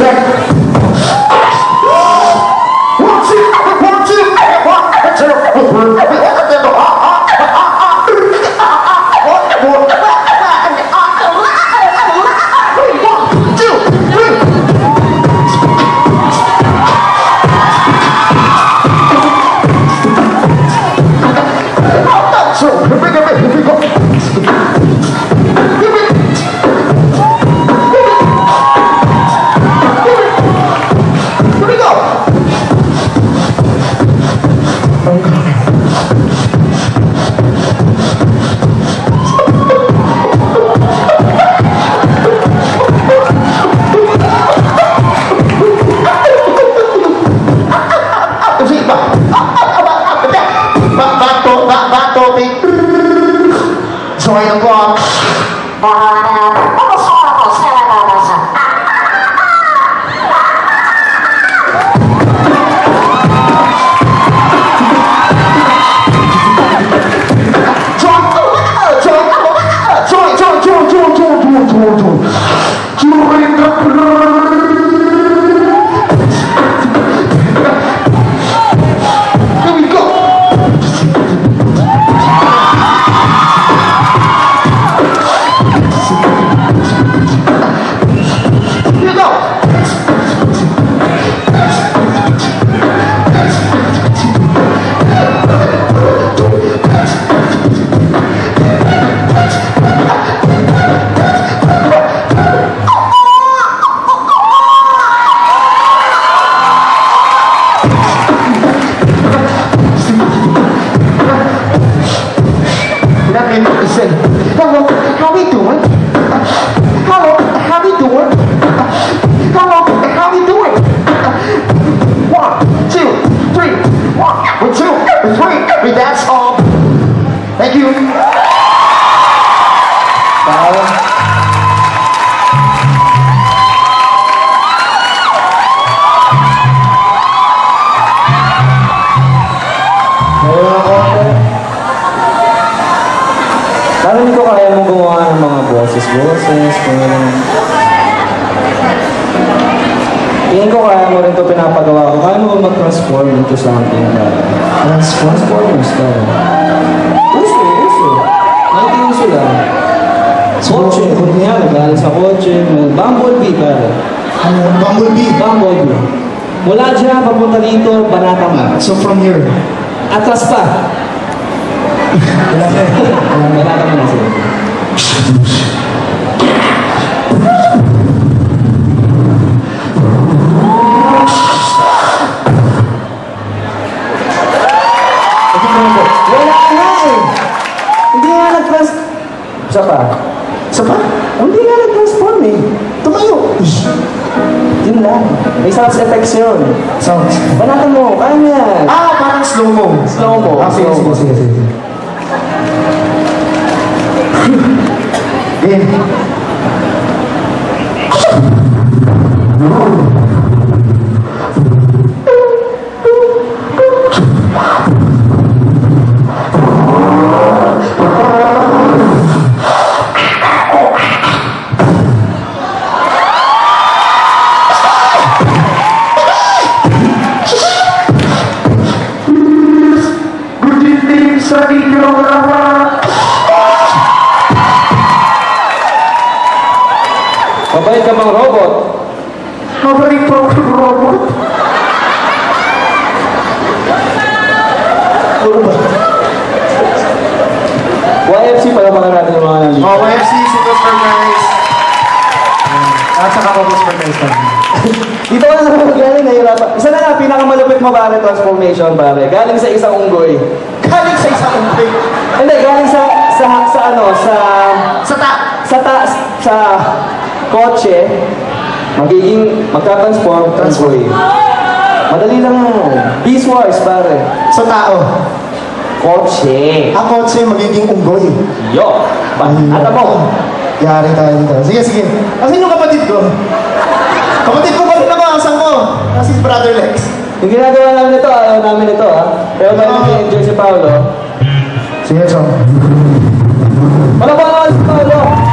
check. Join the block. Hello, how we doing? Hello, how we doing? Hello, how we doing? 1, 2, 3, 1, 2, 3. That's all. Thank you. Parang hindi ko kaya mong gumawa ng mga boses-boses, tingin ko kaya mo rin ito pinapagawa ko. Kaya mo ba mag-transform into something na transformers ka? Uso. Uso lang. Kotse, kung niya, nag-aaral sa kotse, Bumblebee pare. Bumblebee. Mula dyan, papunta dito, Banata man. So from here. Atras pa. Wala ka na sila. Wala na eh. Hindi nga nag-transform. Isa pa? Hindi nga nag-transform eh. Tumayo. Yun lang. May sound effects yun. Sounds. Banatan mo. Kaya mo yan. Parang slow-mo. Slow-mo. Sige. Mabait ka bang robot? Mabait po ang robot. YFC pala mga natin yung mga nandito. YFC, Super Super Guys. At saka Super Super Guys pa. Dito ka na naman galing, nahihirapan. Isa na nga, pinakamalupit mo pare transformation pare. Galing sa isang unggoy. Hindi, galing sa kotse, magka-transform, unggoy. Madali lang yan. Beast Wars pare. Sa tao. Kotse. Kotse magiging unggoy. Yo! At mo. Yari tayo dito. Sige. Asan yung kapatid ko? Kapatid ko pa rin ako, asan ko? Si Brother Lex. Yung ginagawa namin ito, ayaw namin ito ha. Pero tayo nag-enjoy si Paolo. Sige, Chong. Wala pa naman si Paolo.